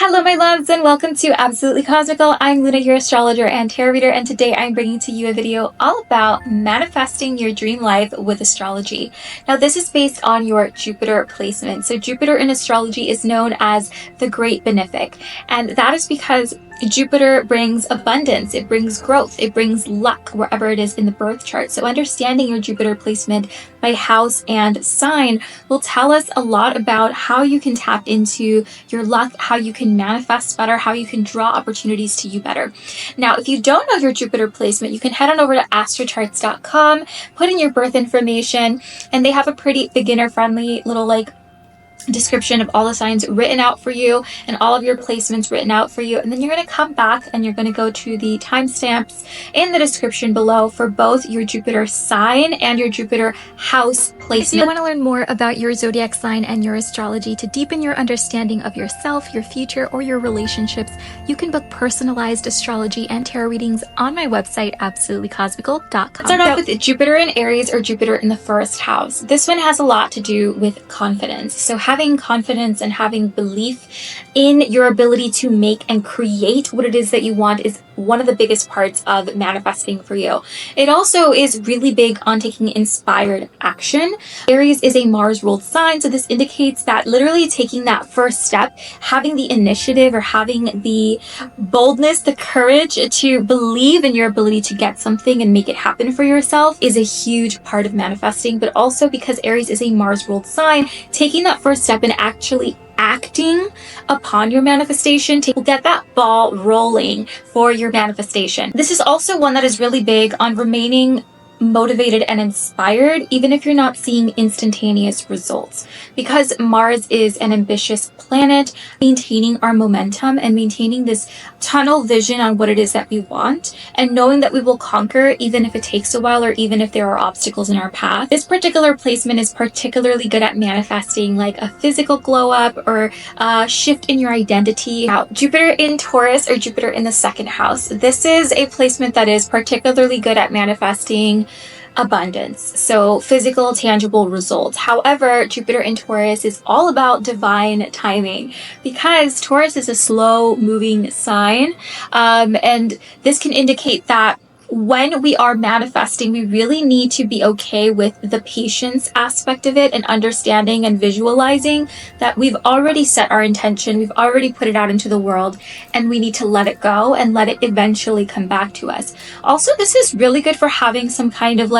Hello my loves and welcome to Absolutely Cosmical. I'm Luna, your astrologer and tarot reader, and today I'm bringing to you a video all about manifesting your dream life with astrology. Now this is based on your Jupiter placement. So Jupiter in astrology is known as the Great Benefic, and that is because Jupiter brings abundance, it brings growth, it brings luck wherever it is in the birth chart. So understanding your Jupiter placement by house and sign will tell us a lot about how you can tap into your luck, how you can manifest better, how you can draw opportunities to you better. Now, if you don't know your Jupiter placement, you can head on over to astrocharts.com, put in your birth information, and they have a pretty beginner-friendly little description of all the signs written out for you and all of your placements written out for you. And then you're going to come back and you're going to go to the timestamps in the description below for both your Jupiter sign and your Jupiter house placement. If you want to learn more about your zodiac sign and your astrology to deepen your understanding of yourself, your future, or your relationships, you can book personalized astrology and tarot readings on my website, absolutelycosmical.com. Let's start off with Jupiter in Aries or Jupiter in the first house. This one has a lot to do with confidence. So having confidence and having belief in your ability to make and create what it is that you want is one of the biggest parts of manifesting for you. It also is really big on taking inspired action. Aries is a Mars ruled sign, so this indicates that literally taking that first step, having the initiative or having the boldness, the courage to believe in your ability to get something and make it happen for yourself is a huge part of manifesting. But also because Aries is a Mars ruled sign, taking that first step and actually acting upon your manifestation will get that ball rolling for your manifestation. This is also one that is really big on remaining motivated and inspired even if you're not seeing instantaneous results, because Mars is an ambitious planet. Maintaining our momentum and maintaining this tunnel vision on what it is that we want and knowing that we will conquer even if it takes a while or even if there are obstacles in our path. This particular placement is particularly good at manifesting like a physical glow up or a shift in your identity. Now, Jupiter in Taurus or Jupiter in the second house, this is a placement that is particularly good at manifesting abundance, so physical, tangible results. However, Jupiter in Taurus is all about divine timing because Taurus is a slow moving sign, and this can indicate that when we are manifesting, we really need to be okay with the patience aspect of it and understanding and visualizing that we've already set our intention, we've already put it out into the world, and we need to let it go and let it eventually come back to us. Also, this is really good for having some kind of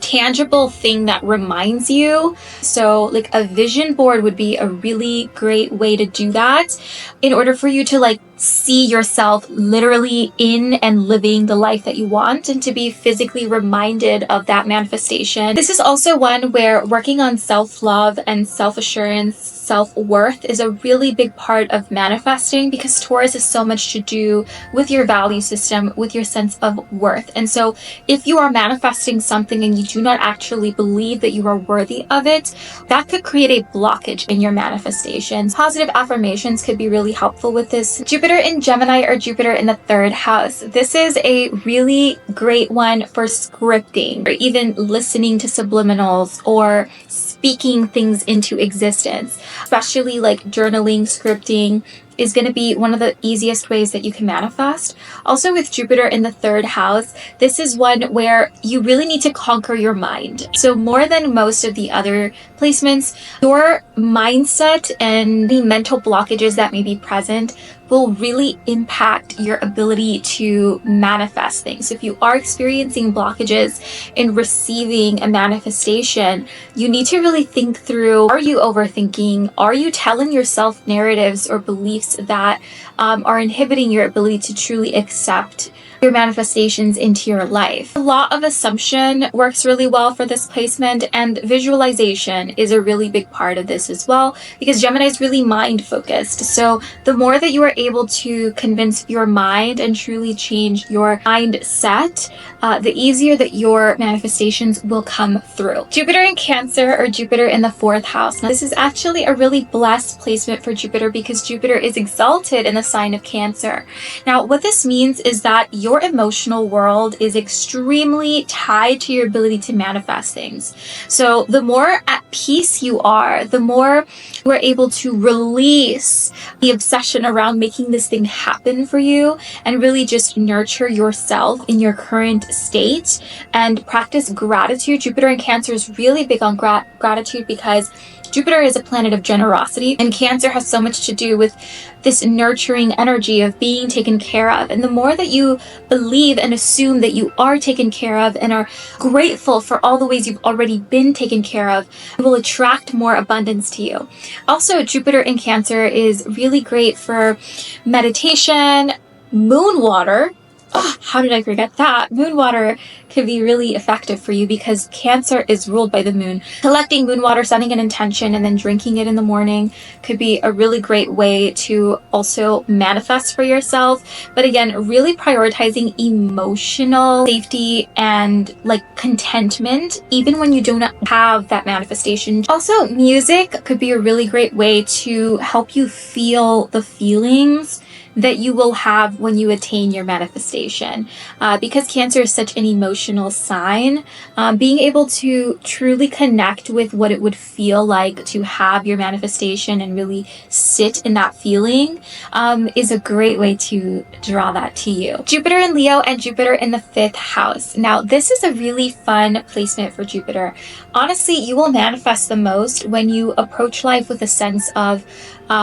tangible thing that reminds you. So like a vision board would be a really great way to do that in order for you to see yourself literally in and living the life that you want and to be physically reminded of that manifestation. This is also one where working on self-love and self-assurance, self-worth is a really big part of manifesting because Taurus is so much to do with your value system, with your sense of worth. And so if you are manifesting something and you do not actually believe that you are worthy of it, that could create a blockage in your manifestations. Positive affirmations could be really helpful with this. Jupiter in Gemini or Jupiter in the third house. This is a really great one for scripting or even listening to subliminals or speaking things into existence, especially journaling, scripting is going to be one of the easiest ways that you can manifest. Also with Jupiter in the third house, this is one where you really need to conquer your mind. So more than most of the other placements, your mindset and the mental blockages that may be present will really impact your ability to manifest things. So if you are experiencing blockages in receiving a manifestation, you need to really think through, are you overthinking? Are you telling yourself narratives or beliefs that are inhibiting your ability to truly accept your manifestations into your life? A lot of assumption works really well for this placement, and visualization is a really big part of this as well because Gemini is really mind focused. So the more that you are able to convince your mind and truly change your mindset, the easier that your manifestations will come through. Jupiter in Cancer or Jupiter in the fourth house. Now, this is actually a really blessed placement for Jupiter because Jupiter is exalted in the sign of Cancer. Now, what this means is that your your emotional world is extremely tied to your ability to manifest things. So the more at peace you are, the more we're able to release the obsession around making this thing happen for you and really just nurture yourself in your current state and practice gratitude. Jupiter in Cancer is really big on gratitude because Jupiter is a planet of generosity, and Cancer has so much to do with this nurturing energy of being taken care of. And the more that you believe and assume that you are taken care of and are grateful for all the ways you've already been taken care of, it will attract more abundance to you. Also, Jupiter in Cancer is really great for meditation, moon water. Oh, how did I forget that? Moon water can be really effective for you because Cancer is ruled by the moon. Collecting moon water, setting an intention, and then drinking it in the morning could be a really great way to also manifest for yourself. But again, really prioritizing emotional safety and like contentment, even when you don't have that manifestation. Also, music could be a really great way to help you feel the feelings that you will have when you attain your manifestation. Because Cancer is such an emotional sign, being able to truly connect with what it would feel like to have your manifestation and really sit in that feeling is a great way to draw that to you. Jupiter in Leo and Jupiter in the 5th house. Now, this is a really fun placement for Jupiter. Honestly, you will manifest the most when you approach life with a sense of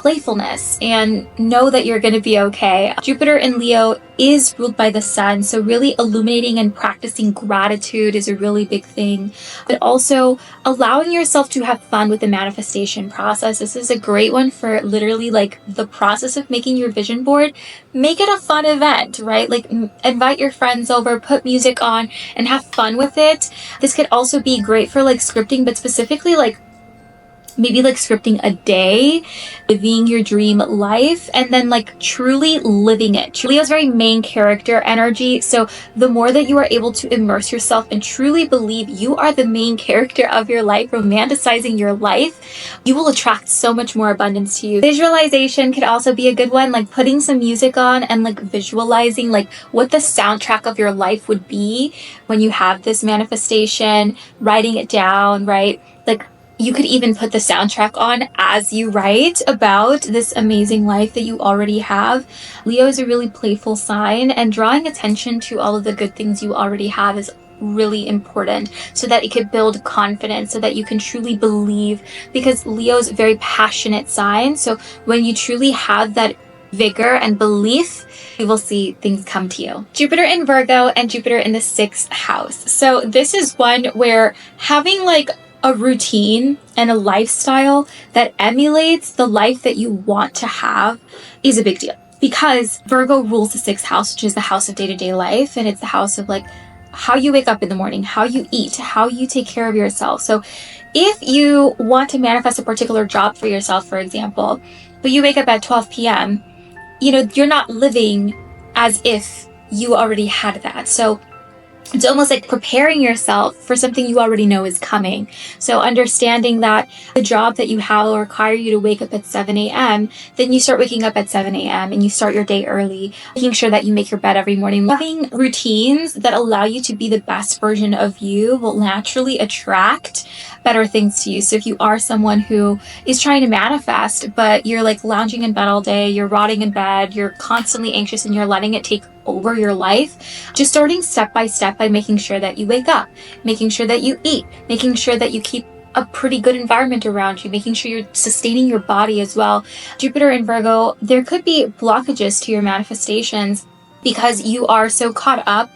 playfulness and know that you're going to be okay. Jupiter in Leo is ruled by the sun, so really illuminating and practicing gratitude is a really big thing, but also allowing yourself to have fun with the manifestation process. This is a great one for literally like the process of making your vision board. Make it a fun event, right? Like invite your friends over, put music on, and have fun with it. This could also be great for like scripting, but specifically like maybe like scripting a day, living your dream life, and then like truly living it. Leo's very main character energy. So the more that you are able to immerse yourself and truly believe you are the main character of your life, romanticizing your life, you will attract so much more abundance to you. Visualization could also be a good one, like putting some music on and like visualizing like what the soundtrack of your life would be when you have this manifestation, writing it down, right? Like you could even put the soundtrack on as you write about this amazing life that you already have. Leo is a really playful sign, and drawing attention to all of the good things you already have is really important so that it could build confidence, so that you can truly believe, because Leo is a very passionate sign. So when you truly have that vigor and belief, you will see things come to you. Jupiter in Virgo and Jupiter in the 6th house. So this is one where having like a routine and a lifestyle that emulates the life that you want to have is a big deal, because Virgo rules the 6th house, which is the house of day-to-day life, and it's the house of like how you wake up in the morning, how you eat, how you take care of yourself. So if you want to manifest a particular job for yourself, for example, but you wake up at 12 p.m., you know, you're not living as if you already had that. So it's almost like preparing yourself for something you already know is coming. So understanding that the job that you have will require you to wake up at 7 a.m., then you start waking up at 7 a.m. and you start your day early, making sure that you make your bed every morning. Having routines that allow you to be the best version of you will naturally attract better things to you. So if you are someone who is trying to manifest, but you're like lounging in bed all day, you're rotting in bed, you're constantly anxious and you're letting it take over your life, just starting step by step by making sure that you wake up, making sure that you eat, making sure that you keep a pretty good environment around you, making sure you're sustaining your body as well. Jupiter in Virgo, there could be blockages to your manifestations because you are so caught up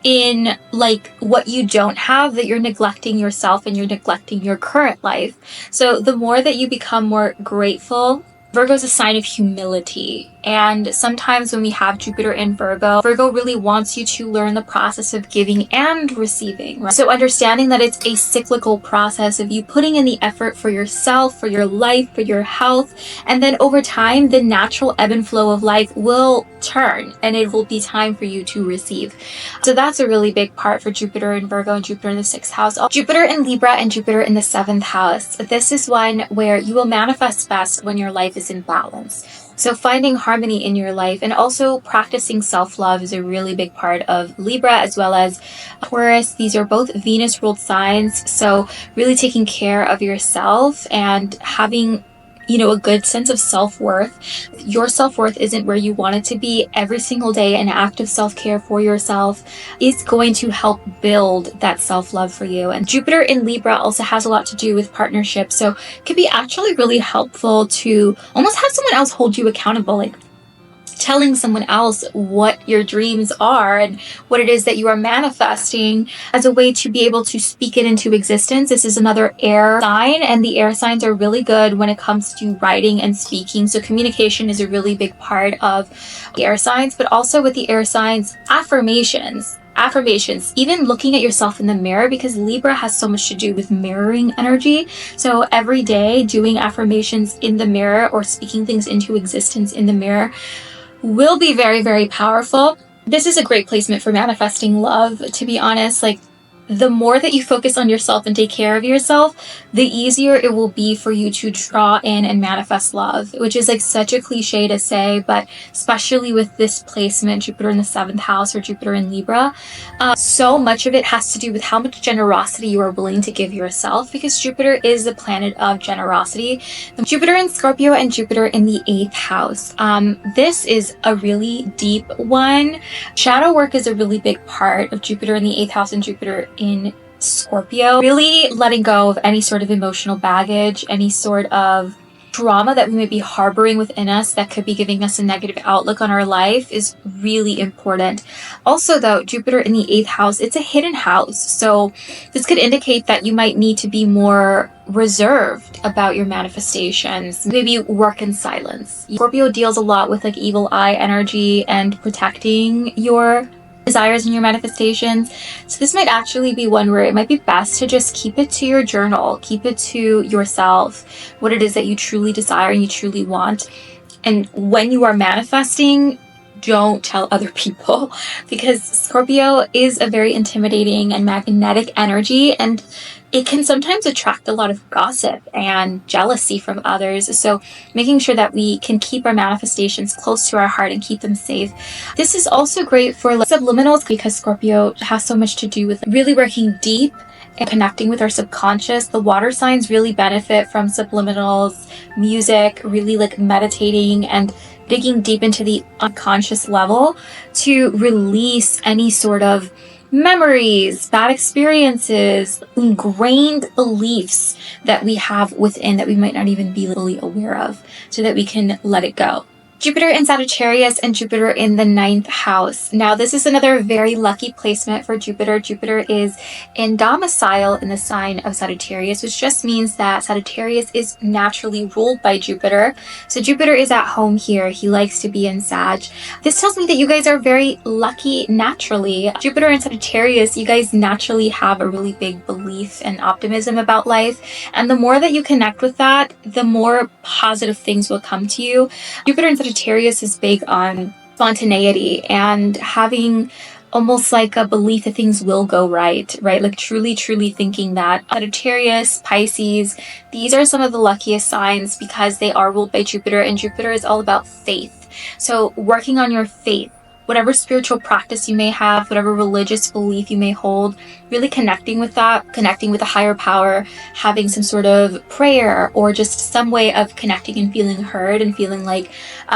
in like what you don't have that you're neglecting yourself and you're neglecting your current life. So the more that you become more grateful, Virgo is a sign of humility. And sometimes when we have Jupiter in Virgo, Virgo really wants you to learn the process of giving and receiving. Right? So understanding that it's a cyclical process of you putting in the effort for yourself, for your life, for your health. And then over time, the natural ebb and flow of life will turn and it will be time for you to receive. So that's a really big part for Jupiter in Virgo and Jupiter in the 6th house. Jupiter in Libra and Jupiter in the 7th house. This is one where you will manifest best when your life is in balance. So finding harmony in your life and also practicing self-love is a really big part of Libra, as well as Taurus. These are both Venus-ruled signs. So really taking care of yourself and having a good sense of self-worth. Your self-worth isn't where you want it to be. Every single day, an act of self-care for yourself is going to help build that self-love for you. And Jupiter in Libra also has a lot to do with partnership. So it can be actually really helpful to almost have someone else hold you accountable, like telling someone else what your dreams are and what it is that you are manifesting as a way to be able to speak it into existence. This is another air sign, and the air signs are really good when it comes to writing and speaking. So communication is a really big part of the air signs, but also with the air signs, affirmations, even looking at yourself in the mirror, because Libra has so much to do with mirroring energy. So every day doing affirmations in the mirror or speaking things into existence in the mirror will be very, very powerful. This is a great placement for manifesting love, to be honest. Like, the more that you focus on yourself and take care of yourself, the easier it will be for you to draw in and manifest love, which is like such a cliche to say, but especially with this placement, Jupiter in the 7th house or Jupiter in Libra, so much of it has to do with how much generosity you are willing to give yourself, because Jupiter is the planet of generosity. Jupiter in Scorpio and Jupiter in the 8th house. This is a really deep one. Shadow work is a really big part of Jupiter in the 8th house and Jupiter in Scorpio. Really letting go of any sort of emotional baggage, any sort of trauma that we may be harboring within us that could be giving us a negative outlook on our life is really important. Also though, Jupiter in the 8th house, it's a hidden house. So this could indicate that you might need to be more reserved about your manifestations. Maybe work in silence. Scorpio deals a lot with like evil eye energy and protecting your desires and your manifestations. So this might actually be one where it might be best to just keep it to your journal, keep it to yourself, what it is that you truly desire and you truly want. And when you are manifesting, don't tell other people, because Scorpio is a very intimidating and magnetic energy, and it can sometimes attract a lot of gossip and jealousy from others. So making sure that we can keep our manifestations close to our heart and keep them safe. This is also great for subliminals, because Scorpio has so much to do with really working deep and connecting with our subconscious. The water signs really benefit from subliminals, music, really like meditating and digging deep into the unconscious level to release any sort of memories, bad experiences, ingrained beliefs that we have within that we might not even be fully aware of, so that we can let it go. Jupiter in Sagittarius and Jupiter in the 9th house. Now, this is another very lucky placement for Jupiter. Jupiter is in domicile in the sign of Sagittarius, which just means that Sagittarius is naturally ruled by Jupiter. So Jupiter is at home here. He likes to be in Sag. This tells me that you guys are very lucky naturally. Jupiter in Sagittarius, you guys naturally have a really big belief and optimism about life. And the more that you connect with that, the more positive things will come to you. Jupiter in Sagittarius is big on spontaneity and having almost like a belief that things will go right? Like truly thinking that. Sagittarius, Pisces, these are some of the luckiest signs because they are ruled by Jupiter, and Jupiter is all about faith. So working on your faith, whatever spiritual practice you may have, whatever religious belief you may hold, really connecting with that, connecting with a higher power, having some sort of prayer or just some way of connecting and feeling heard and feeling like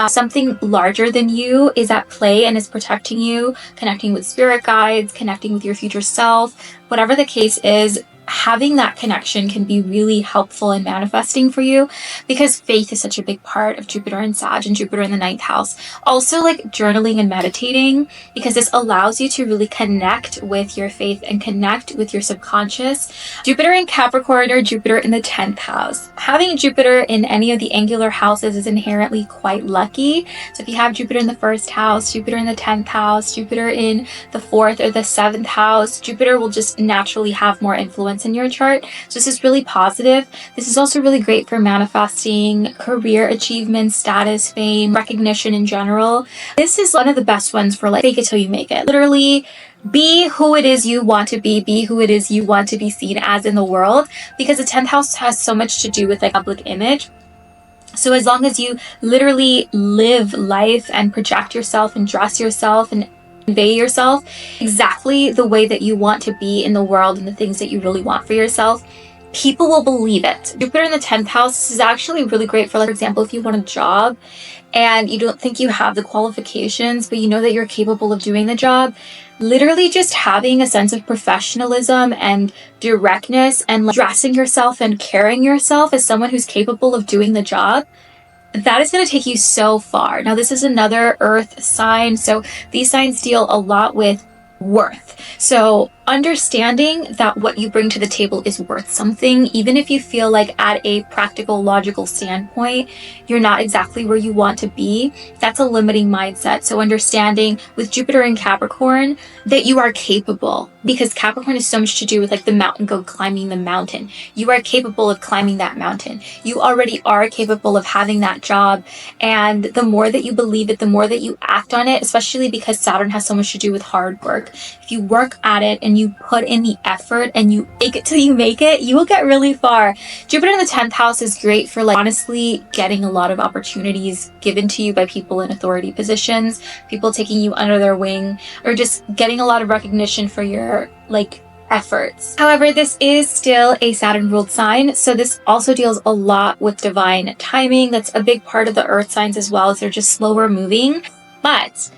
something larger than you is at play and is protecting you, connecting with spirit guides, connecting with your future self, whatever the case is. Having that connection can be really helpful in manifesting for you, because faith is such a big part of Jupiter and Sag and Jupiter in the 9th house. Also like journaling and meditating, because this allows you to really connect with your faith and connect with your subconscious. Jupiter in Capricorn or Jupiter in the 10th house. Having Jupiter in any of the angular houses is inherently quite lucky. So if you have Jupiter in the 1st house, Jupiter in the 10th house, Jupiter in the 4th or the 7th house, Jupiter will just naturally have more influence in your chart. So this is really positive. This is also really great for manifesting career achievements, status, fame, recognition in general. This is one of the best ones for like fake it till you make it. Literally be who it is you want to be who it is you want to be seen as in the world, because the 10th house has so much to do with like public image. So as long as you literally live life and project yourself and dress yourself and convey yourself exactly the way that you want to be in the world and the things that you really want for yourself, people will believe it. Jupiter in the 10th house is actually really great for, like, for example, if you want a job and you don't think you have the qualifications, but you know that you're capable of doing the job. Literally just having a sense of professionalism and directness and, like, dressing yourself and carrying yourself as someone who's capable of doing the job, that is going to take you so far. Now, this is another earth sign, so these signs deal a lot with worth. So understanding that what you bring to the table is worth something, even if you feel like at a practical, logical standpoint, you're not exactly where you want to be, that's a limiting mindset. So understanding with Jupiter in Capricorn that you are capable, because Capricorn has so much to do with, like, the mountain goat climbing the mountain. You are capable of climbing that mountain. You already are capable of having that job. And the more that you believe it, the more that you act on it, especially because Saturn has so much to do with hard work. If you work at it and you put in the effort and you make it till you make it, you will get really far. Jupiter in the 10th house is great for, like, honestly getting a lot of opportunities given to you by people in authority positions, people taking you under their wing, or just getting a lot of recognition for your, like, efforts. However, this is still a Saturn ruled sign, so this also deals a lot with divine timing. That's a big part of the earth signs as well, as they're just slower moving. But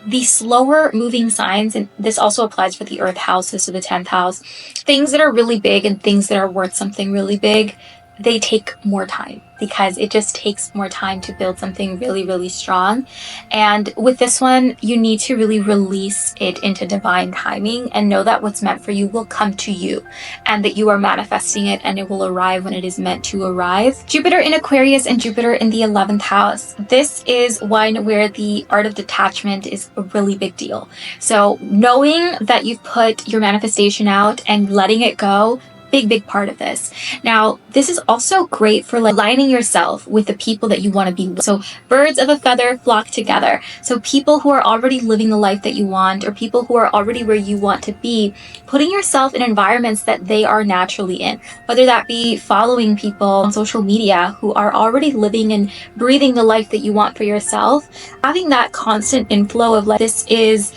the slower moving signs, and this also applies for the earth houses, so the 10th house, things that are really big and things that are worth something really big, they take more time, because it just takes more time to build something really, really strong. And with this one, you need to really release it into divine timing and know that what's meant for you will come to you, and that you are manifesting it and it will arrive when it is meant to arrive. Jupiter in Aquarius and Jupiter in the 11th house. This is one where the art of detachment is a really big deal. So knowing that you've put your manifestation out and letting it go, big part of this. Now, this is also great for, like, aligning yourself with the people that you want to be with. So birds of a feather flock together. So people who are already living the life that you want, or people who are already where you want to be, putting yourself in environments that they are naturally in, whether that be following people on social media who are already living and breathing the life that you want for yourself, having that constant inflow of, like, this is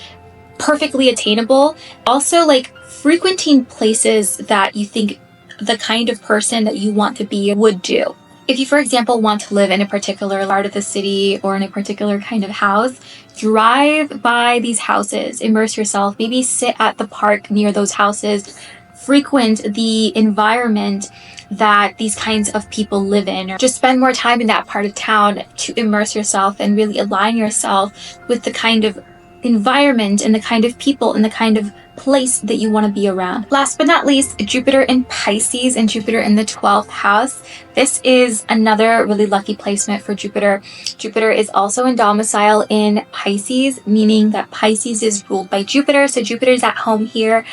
perfectly attainable. Also, like, frequenting places that you think the kind of person that you want to be would do. If you, for example, want to live in a particular part of the city or in a particular kind of house, drive by these houses, immerse yourself, maybe sit at the park near those houses, frequent the environment that these kinds of people live in, or just spend more time in that part of town to immerse yourself and really align yourself with the kind of environment and the kind of people and the kind of place that you want to be around. Last but not least, Jupiter in Pisces and Jupiter in the 12th house. This is another really lucky placement for Jupiter. Jupiter is also in domicile in Pisces, meaning that Pisces is ruled by Jupiter. So Jupiter is at home here.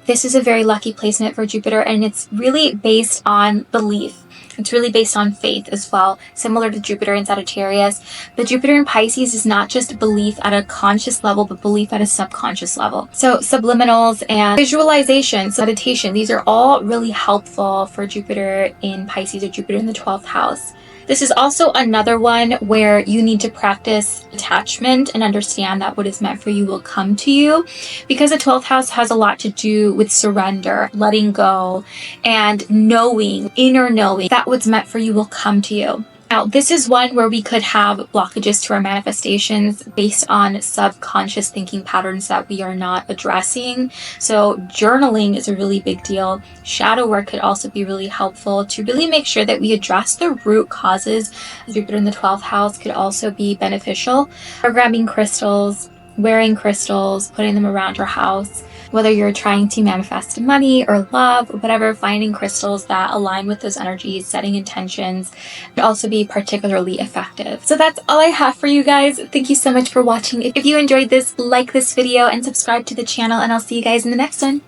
This is a very lucky placement for Jupiter, and it's really based on belief. It's really based on faith as well, similar to Jupiter in Sagittarius. But Jupiter in Pisces is not just belief at a conscious level, but belief at a subconscious level. So subliminals and visualization, so meditation, these are all really helpful for Jupiter in Pisces or Jupiter in the 12th house. This is also another one where you need to practice attachment and understand that what is meant for you will come to you, because the 12th house has a lot to do with surrender, letting go, and knowing, inner knowing that what's meant for you will come to you. Now, this is one where we could have blockages to our manifestations based on subconscious thinking patterns that we are not addressing. So journaling is a really big deal. Shadow work could also be really helpful to really make sure that we address the root causes. Jupiter in the 12th house could also be beneficial. Programming crystals, wearing crystals, putting them around your house. Whether you're trying to manifest money or love or whatever, finding crystals that align with those energies, setting intentions, would also be particularly effective. So that's all I have for you guys. Thank you so much for watching. If you enjoyed this, like this video and subscribe to the channel, and I'll see you guys in the next one.